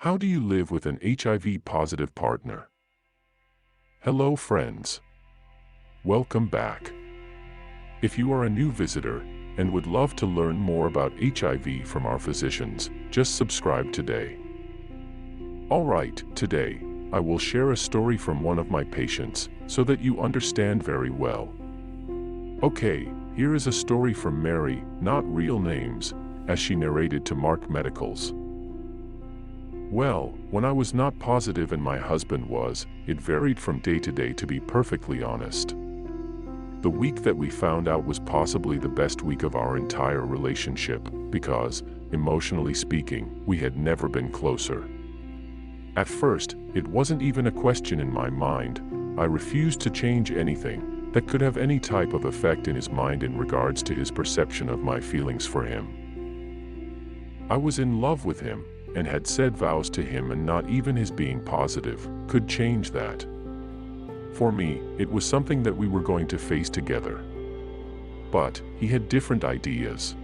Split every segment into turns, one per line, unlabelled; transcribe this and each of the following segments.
How do you live with an HIV-positive partner? Hello friends. Welcome back. If you are a new visitor and would love to learn more about HIV from our physicians, just subscribe today. Alright, today, I will share a story from one of my patients so that you understand very well. Okay, here is a story from Mary, not real names, as she narrated to Mark Medicals. Well, when I was not positive and my husband was, it varied from day to day, to be perfectly honest. The week that we found out was possibly the best week of our entire relationship, because, emotionally speaking, we had never been closer. At first, it wasn't even a question in my mind. I refused to change anything that could have any type of effect in his mind in regards to his perception of my feelings for him. I was in love with him, and had said vows to him, and not even his being positive could change that. For me, it was something that we were going to face together. But he had different ideas.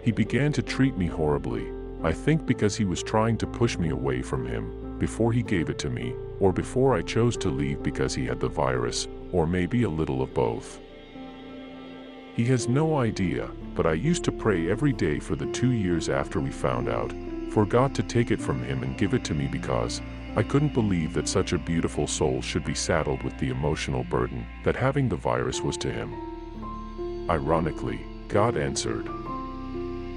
He began to treat me horribly, I think because he was trying to push me away from him before he gave it to me, or before I chose to leave because he had the virus, or maybe a little of both. He has no idea, but I used to pray every day for the 2 years after we found out, for God to take it from him and give it to me, because I couldn't believe that such a beautiful soul should be saddled with the emotional burden that having the virus was to him. Ironically, God answered.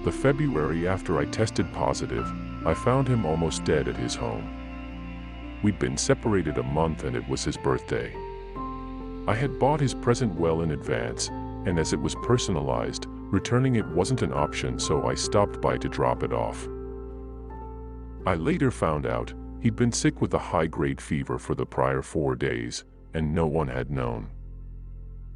The February after I tested positive, I found him almost dead at his home. We'd been separated a month and it was his birthday. I had bought his present well in advance, and as it was personalized, returning it wasn't an option, so I stopped by to drop it off. I later found out he'd been sick with a high-grade fever for the prior 4 days, and no one had known.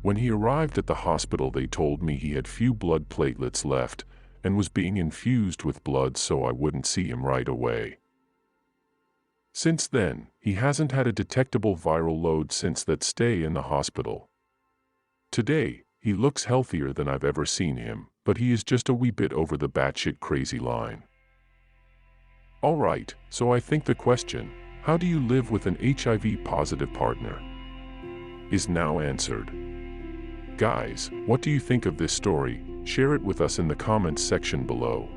When he arrived at the hospital, they told me he had few blood platelets left, and was being infused with blood so I wouldn't see him right away. Since then, he hasn't had a detectable viral load since that stay in the hospital. Today, he looks healthier than I've ever seen him, but he is just a wee bit over the batshit crazy line. Alright, so I think the question, how do you live with an HIV-positive partner, is now answered. Guys, what do you think of this story? Share it with us in the comments section below.